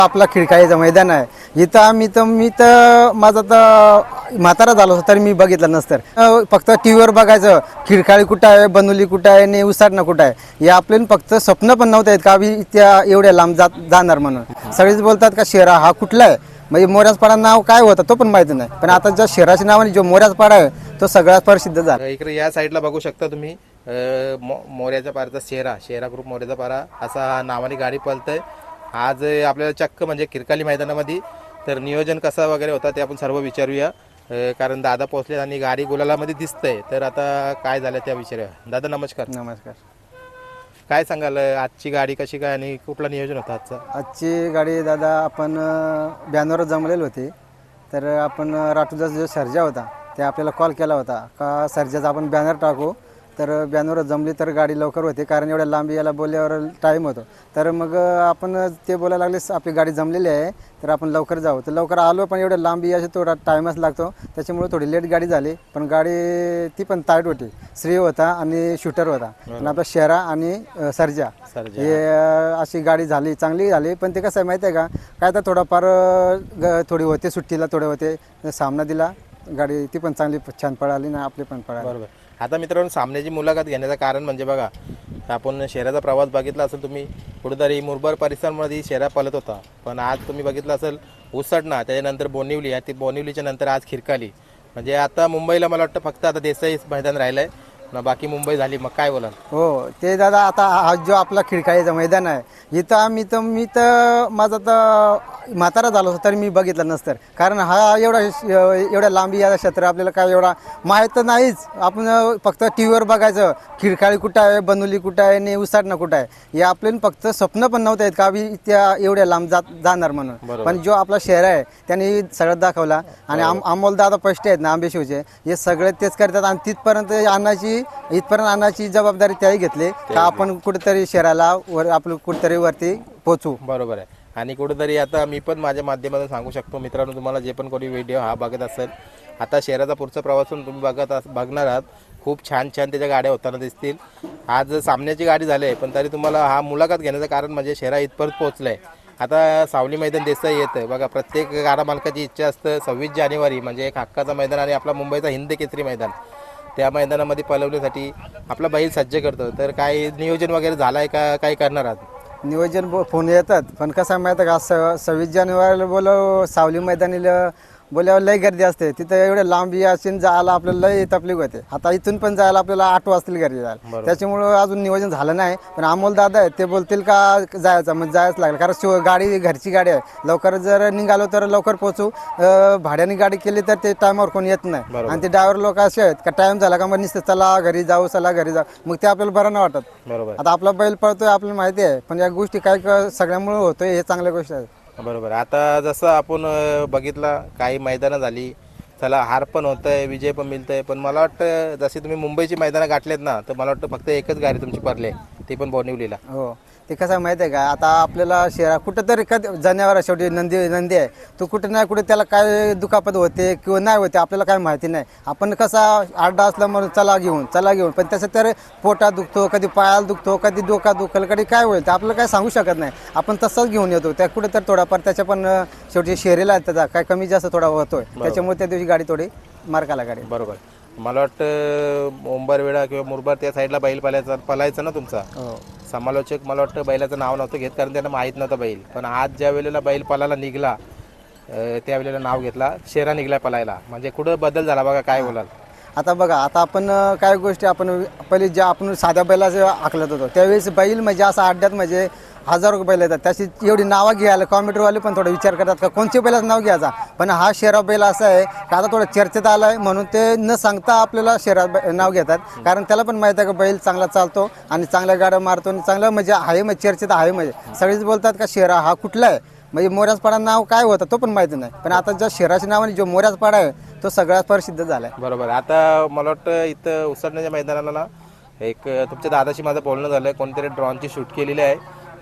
आपला खिडकाळीचं मैदान आहे इथं मी तर माझा तर म्हातारा झालो तर मी बघितलं नसतं। फक्त टी व्हीवर बघायचं खिडकाळी कुठं आहे, बनवली कुठं आहे आणि उसाटणं कुठं आहे, हे आपल्याला फक्त स्वप्न पण नव्हतं का मी त्या एवढ्या लांब जाणार म्हणून। सगळेच बोलतात का शेरा हा कुठला आहे, म्हणजे मोऱ्याचपाडा नाव काय होतं तो पण माहिती नाही, पण आता ज्या शहराच्या नावाने जो मोऱ्याचपाडा आहे तो सगळ्यात प्रसिद्ध झाला। इकडे या साईडला बघू शकता तुम्ही मोऱ्याच्या पाराचा शेरा ग्रुप मोऱ्याचा पारा असा नावाने गाडी पळतंय आज आपल्याला चक्क म्हणजे खिरकाली मैदानामध्ये। तर नियोजन कसं वगैरे होतं ते आपण सर्व विचारूया, कारण दादा पोहोचले आणि गाडी गुलालामध्ये दिसतंय। तर आता काय झालं त्या विचारूया। दादा नमस्कार। नमस्कार। काय सांगाल आजची गाडी कशी काय आणि कुठला नियोजन होतं आजचं? आजची गाडी दादा आपण बॅनरवर जमलेली होती, तर आपण राठोडचा जो सर्जा होता ते आपल्याला कॉल केला होता का सर्जाचा आपण बॅनर टाकू, तर बॅनरवर जमली तर गाडी लवकर होते, कारण एवढ्या लांब याला बोलल्यावर टाईम होतो। तर मग आपण ते बोलायला लागले आपली गाडी जमलेली आहे तर आपण लवकर जाऊ, तर लवकर आलो, पण एवढ्या लांब यायचं थोडा टाईमच लागतो, त्याच्यामुळे थोडी लेट गाडी झाली। पण गाडी ती पण टाईट होती, श्री होता आणि शूटर होता आणि आपला शेरा आणि सर्जा हे अशी गाडी झाली, चांगली झाली। पण ते कसं आहे माहिती आहे का, काय तर थोडाफार थोडी होते सुट्टीला, थोडे होते सामना दिला, गाडी ती पण चांगली छान पळाली ना, आपली पण पळाली। बरोबर। आता मित्रांनो सामन्याची मुलाखत घेण्याचं कारण म्हणजे बघा, आपण शहराचा प्रवास बघितला असेल तुम्ही, कुठेतरी मुरबाड परिसरामध्ये शहरा पळत होता, पण आज तुम्ही बघितलं असेल उसटणा, त्याच्यानंतर बोनिवली, ती बोनिवलीच्या नंतर आज खिरकाली, म्हणजे आता मुंबईला मला वाटतं फक्त आता देसाई मैदान राहिलं आहे ना, बाकी मुंबई झाली। मग काय बोलाल? हो ते दादा, आता हा जो आपला खिडकाळीचं मैदान आहे इथं मी तर माझा तर म्हातारा झालो तर मी बघितलं नसतं, कारण हा एवढ्या लांबी या क्षेत्र आपल्याला काय एवढा माहीत तर नाहीच। आपण फक्त टी व्हीवर बघायचं खिडकाळी कुठं आहे, बनवली कुठं आहे आणि उसाटणं कुठं आहे, हे आपल्याला फक्त स्वप्न पण नव्हतं का मी त्या एवढ्या लांब जाणार म्हणून। पण जो आपला शहर आहे त्याने सगळं दाखवला, आणि अमोल दादा पष्टे आहेत ना आंबेशिवचे, हे सगळे तेच करतात, आणि इथपर्यंत आणण्याची जबाबदारी त्याही घेतली का आपण कुठेतरी शहराला आपलं कुठेतरी वरती पोहोचू। बरोबर आहे। आणि कुठेतरी आता मी पण माझ्या माध्यमातून सांगू शकतो मित्रांनो, तुम्हाला जे पण कोणी व्हिडिओ हा बघत असेल, आता शहराचा पुढचा प्रवास तुम्ही बघणार आहात, खूप छान त्याच्या गाड्या होताना दिसतील। आज सामन्याची गाडी झाली आहे, पण तरी तुम्हाला हा मुलाखत घेण्याचं कारण म्हणजे शहरा इथपर्यंत पोहोचलं आहे। आता सावली मैदान देसाई येतं बघा, प्रत्येक गाडा मालकाची इच्छा असतं 26 जानेवारी म्हणजे एक हक्काचं मैदान आणि आपला मुंबईचा हिंद केसरी मैदान, त्या मैदानामध्ये पळवण्यासाठी आपला बैल सज्ज करतो। तर काय नियोजन वगैरे झालं आहे का, काय करणार आहात? नियोजन फोन येतात, पण कसं आहे माहिती आहे का, 26 जानेवारीला बोलव सावली मैदानीला बोल्यावर लई गर्दी असते तिथं, एवढे लांबी असेल जायला आपल्याला लई तकलीफ होते। आता इथून पण जायला आपल्याला 8 वाजतील घरी जायला, त्याच्यामुळं अजून नियोजन झालं नाही। पण अमोल दादा आहे ते बोलतील का जायचं, मग जायच लागेल, कारण गाडी घरची गाडी आहे, लवकर जर निघालो तर लवकर पोहोचू। भाड्याने गाडी केली तर ते टायमावर कोणी येत नाही, आणि ते ड्रायव्हर लोक असे आहेत का टाइम झाला का मग नुसतं चला घरी जाऊ, मग ते आपल्याला बरं नाही वाटत। बरोबर। आता आपला बैल पळतोय आपल्याला माहिती आहे, पण या गोष्टी काय सगळ्यामुळे होतोय, हे चांगल्या गोष्ट आहे। बरोबर। आता जसं आपण बघितला काही मैदानं झाली, चला हार पण होतंय, विजय पण मिळतंय, पण मला वाटतं जसे तुम्ही मुंबईची मैदानं गाठलेत ना, तर मला वाटतं फक्त एकच गाडी तुमची पडली, ती पण बोनिवलीला। हो ते कसं माहिती आहे का, आता आपल्याला शहरात कुठंतरी जनावर शेवटी नंदी आहे, तो कुठं नाही कुठे त्याला काय दुखापत होते किंवा नाही होते आपल्याला काय माहिती नाही। आपण कसा आड्डा असला म्हणून चला घेऊन, पण त्याचं तर पोटा दुखतो, कधी पायाला दुखतो, कधी डोका दुखल, कधी काय होईल ते आपल्याला काय सांगू शकत नाही। आपण तसंच घेऊन येतो, त्या कुठं तर थोडाफार त्याच्या पण शेवटी शहरीला त्याचा काय कमी जास्त थोडा होतोय, त्याच्यामुळे त्या दिवशी गाडी थोडी मार्काला गाडी। बरोबर। मला वाटतं मुंबरवेढा किंवा मुरबाड त्या साईडला बैल पळायचा ना तुमचा, समालोचक मला वाटतं बैलाचं नाव नव्हतं घेत, कारण त्यांना माहीत नव्हतं बैल, पण आज ज्या वेळेला बैल पळायला निघला त्यावेळेला नाव घेतला, शेरा निघला पळायला, म्हणजे कुठं बदल झाला बघा, काय बोलाल? आता बघा, आता आपण काय गोष्टी आपण पहिले ज्या आपण साध्या बैलाचं आखलत होतो, त्यावेळेस बैल म्हणजे असं अड्ड्यात म्हणजे हजारो बैल येतात, त्याची एवढी नावं घ्यायला कॉम्प्युटरवाले पण थोडा विचार करतात का कोणत्या बैलाचं नाव घ्यायचा। पण हा शेरा बैल असा आहे का आता थोडं चर्चेत आला आहे, म्हणून ते न सांगता आपल्याला शेरा नाव घेतात, कारण त्याला पण माहीत आहे का बैल चांगला चालतो आणि चांगल्या गाड्या मारतो, आणि चांगलं म्हणजे आहे, म्हणजे चर्चेत आहे, म्हणजे सगळेच बोलतात का शेरा हा कुठला आहे, म्हणजे मोऱ्याचपाडा नाव काय होतं तो पण माहिती नाही, पण आता ज्या शहराच्या नावाने जो मोऱ्याचपाडा आहे तो सगळ्यात प्रसिद्ध झाला आहे। बरोबर। आता मला वाटतं इथं उसरण्याच्या मैदानाला ना एक तुमच्या दादाशी माझं बोलणं झालं, कोणतरी ड्रोनची शूट केलेली आहे,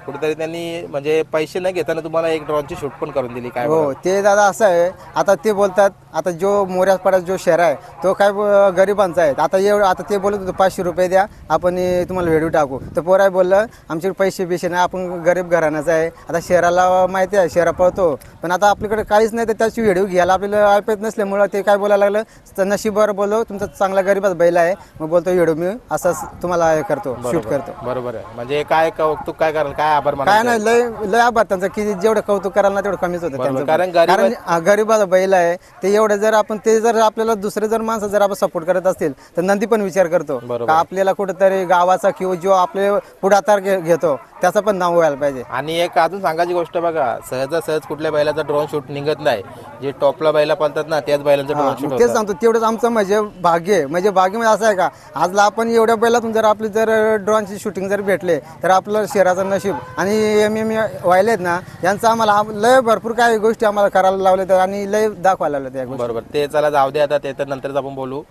कुठेतरी त्यांनी म्हणजे पैसे न घेताना तुम्हाला एक ड्रोनची शूट पण करून दिली, काय हो ते दादा असं आहे, आता ते बोलतात आता जो मोऱ्यापाड्यात जो शहर आहे तो काय गरिबांचा आहे. आता एवढं आता ते बोलत होतं 500 रुपये द्या आपण तुम्हाला व्हिडिओ टाकू. तर पोराय बोललं आमच्याकडे पैसे बिशे नाही, आपण गरीब घराण्याचं आहे. आता शहराला माहिती आहे शहरा पळतो, पण आता आपल्याकडे काहीच नाही तर त्याची व्हिडिओ घ्यायला आपल्याला ऐपत नसल्यामुळं ते काय बोलायला लागलं, तर नशीबवर बोललो तुमचा चांगला गरीबाचा बैल आहे, मग बोलतो व्हिडिओ मी असं तुम्हाला हे करतो, शूट करतो. बरोबर आहे. म्हणजे काय कौतुक काय कराल, काय आभार काय मानाल? नाही, लय आभार त्यांचं की जेवढं कौतुक करायला ना तेवढं कमीच होतं त्यांचं. कारण कारण गरीबाचा बैल आहे ते एवढं जर आपण ते जर आपल्याला दुसरे जर माणसं जर आपण सपोर्ट करत असतील तर नंदी पण विचार करतो का आपल्याला कुठेतरी गावाचा किंवा जो आपले पुढाकार घेतो त्याचं पण नाव व्हायला पाहिजे. आणि एक अजून सांगायची गोष्ट बघा, सहजासहज कुठल्या बैलाचा ड्रोन शूट निघत नाही. जे टॉपला बैला पालतात ना त्याच बैलांचं ड्रोन शूट तेच सांगतो, तेवढंच आमचं म्हणजे भाग्य आहे. म्हणजे असं आहे का आजला आपण एवढ्या बैलातून जर आपली जर ड्रोनची शूटिंग जर भेटले तर आपलं शहराचं नशीब. आणि एम व्हायलेत ना यांचं आम्हाला लय भरपूर काही गोष्टी आम्हाला करायला लावले आणि लय दाखवायला लावले त्या गोष्टी. बरोबर. ते चला जाऊ दे आता, ते तर नंतरच आपण बोलू.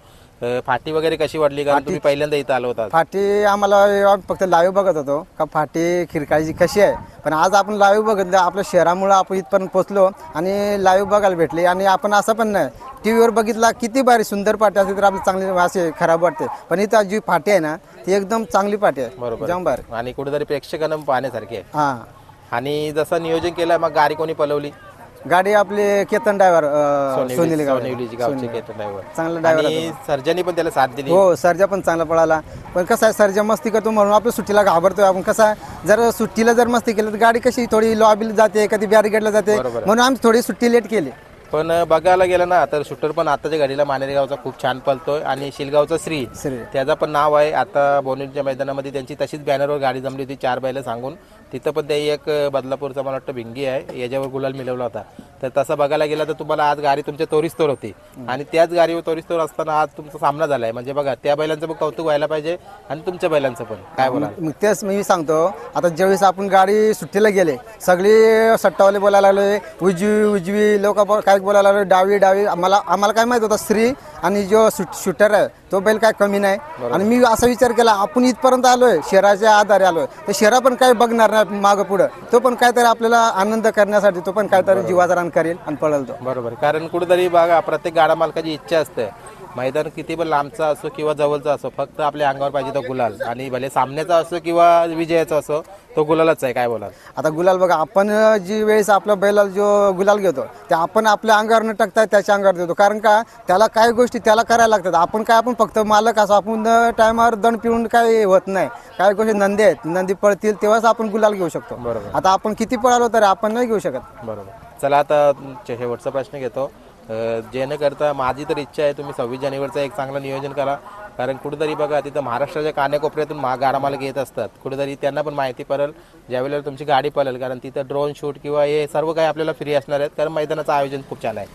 फाटी वगैरे कशी वाटली, कारण तुम्ही पहिल्यांदा इथं आलो होता? फाटी आम्हाला फक्त लाईव्ह बघत होतो का फाटी खिरकाळीची कशी आहे, पण आज आपण लाईव्ह बघितलं. आपल्या शहरामुळं आपण इथपर्यंत पोहोचलो आणि लाईव्ह बघायला भेटली. आणि आपण असं पण नाही टीव्हीवर बघितला किती भारी सुंदर पाटी असते तर आपली चांगली असे खराब वाटते, पण इथं जी फाटी आहे ना ती एकदम चांगली पाटी आहे. बरोबर. जाम भारी आणि कुठेतरी प्रेक्षकांना पाहण्यासारखी आहे. हां. आणि जसं नियोजन केलं, मग गाडी कोणी पलवली? गाडी आपली केतन ड्रायव्हर सोनेली गावचे केतन ड्रायव्हर, चांगला ड्रायव्हर. आणि सर्जनी पण त्याला साथ दिली. हो सर्जा पण चांगला पळाला, पण कसं आहे सर्जा मस्ती करतो म्हणून आपल्या सुट्टीला घाबरतोय आपण. कसं आहे जर सुट्टीला जर मस्ती केली तर गाडी कशी थोडी लॉबीला जाते, कधी बॅरिकेडला जाते, म्हणून आम्ही थोडी सुट्टी लेट केली. पण बघायला गेलं ना तर शूटर पण आताच्या गाडीला मानेरगावचा खूप छान पळतोय. आणि शिलगावचा श्री त्याचा पण नाव आहे. आता बोनीच्या मैदानामध्ये त्यांची तशीच बॅनरवर गाडी जमली होती 4 बैल सांगून, तिथं पण ते एक बदलापूरचा मला वाटतं भिंगी आहे याच्यावर गुलाल मिळवला होता. तर तसं बघायला गेलं तर तुम्हाला आज गाडी तुमच्या तोरीस्तोर होती, आणि त्याच गाडीवर तोरीस्तोर असताना आज तुमचा सामना झाला आहे. म्हणजे बघा त्या बैलांचं पण कौतुक व्हायला पाहिजे आणि तुमच्या बैलांचं पण. काय बोला? मग तेच मी सांगतो, आता ज्यावेळेस आपण गाडी सुट्टीला गेले सगळी सट्टावाले बोलायला लागले उजवी लोक काय बोलायला लागले डावी. आम्हाला काय माहित होतं श्री आणि जो शूटर आहे तो बैल काय कमी नाही. आणि मी असा विचार केला आपण इथपर्यंत आलोय शहराच्या आधारे आलोय तर शहरा पण काय बघणार नाही मागं पुढं, तो पण काहीतरी आपल्याला आनंद करण्यासाठी तो पण काहीतरी जीवाचा रान करेल आणि पळल तो. बरोबर. कारण कुठेतरी बघा प्रत्येक गाडा मालकाची इच्छा असते मैदान किती पण लांबचा असो किंवा जवळचा असो, फक्त आपल्या अंगावर पाहिजे तो गुलाल. आणि भले सामन्याचा असो किंवा विजयाचा असो तो गुलालच आहे. काय बोलाल? आता गुलाल बघा आपण जी वेळेस आपल्या बैलाला जो गुलाल घेतो ते आपण आपल्या अंगावर न टाकता त्याच्या अंगावर देतो. कारण का त्याला काही गोष्टी त्याला करायला लागतात. आपण फक्त मालक असो, आपण टायमावर दंड पिऊन काही होत नाही. काही गोष्टी नंदी आहेत, नंदी पळतील तेव्हाच आपण गुलाल घेऊ शकतो. बरोबर. आता आपण किती पळालो तरी आपण नाही घेऊ शकत. बरोबर. चला आता शेवटचा प्रश्न घेतो. जेणेकरता माझी तर इच्छा आहे तुम्ही 26 जानेवारीचं एक चांगलं नियोजन करा. कारण कुठेतरी बघा तिथं महाराष्ट्राच्या कानाकोपऱ्यातून गाडा मालक येत असतात, कुठेतरी त्यांना पण माहिती पडेल ज्यावेळेला तुमची गाडी पळेल. कारण तिथं ड्रोन शूट किंवा हे सर्व काही आपल्याला फ्री असणार आहेत, कारण मैदानाचं आयोजन खूप छान आहे.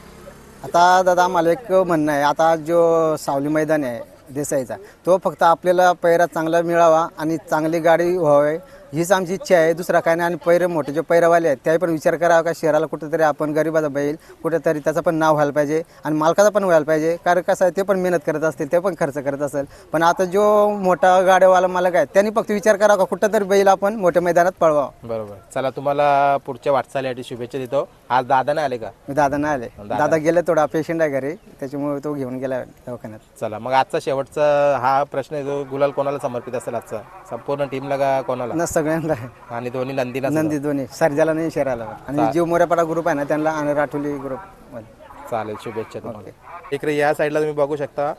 आता दादा मला एक म्हणणं आहे, आता जो सावली मैदान आहे देसाईचा तो फक्त आपल्याला पैरा चांगला मिळावा आणि चांगली गाडी व्हावी हीच आमची इच्छा आहे, दुसरा काय नाही. आणि पैरे मोठे जे पैरावाले आहेत त्याही पण विचार करावा का शहराला कुठेतरी आपण गरीबाचा बैल कुठेतरी त्याचं पण नाव व्हायला पाहिजे आणि मालकाचं पण व्हायला पाहिजे. कारण कसं आहे ते पण मेहनत करत असतील, ते पण खर्च करत असेल. पण आता जो मोठा गाड्यावाला मालक आहे त्यांनी फक्त विचार करावा का कुठेतरी बैल आपण मोठ्या मैदानात पळवा. बरोबर. चला तुम्हाला पुढच्या वाटचालीसाठी शुभेच्छा देतो. आज दादा नाही आले का? मी दादा नाही आले, दादा गेले, थोडा पेशंट आहे घरी त्याच्यामुळे तो घेऊन गेला दवाखान्यात. चला मग आजचा शेवटचा हा प्रश्न आहे, जो गुलाल कोणाला समर्पित असेल आजचा? संपूर्ण टीमला का कोणाला? सगळ्यांना. आणि दोन्ही नंदीला? नंदी दोन्ही, सर्जाला नाही शहराला. आणि जीव मोऱ्यापाडा ग्रुप आहे ना त्यांना आणि राठोली ग्रुप. चालेल, शुभेच्छा तुम्हाला. इकडे या साईडला तुम्ही बघू शकता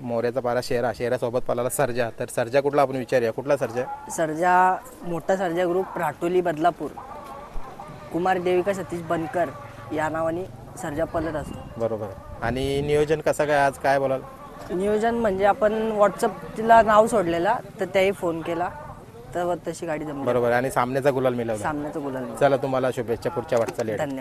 मोऱ्याचा पारा शहरासोबत पाला सर्जा. तर सर्जा कुठला आपण विचारूया, कुठला सर्जा? सर्जा मोठा सर्जा ग्रुप राठोली बदलापूर, कुमार देविका सतीश बनकर या नावाने सर्जा पलट असतो. बरोबर. आणि नियोजन कसं काय आज, काय बोलाल? नियोजन म्हणजे आपण व्हॉट्सअपला नाव सोडलेला तर त्याही फोन केला तर तशी गाडी जमली. बरोबर. आणि सामन्याचा गुलाल मिळवला. सामन्याचा गुलाल. चला तुम्हाला शुभेच्छा पुढच्या वाटचाली. धन्यवाद.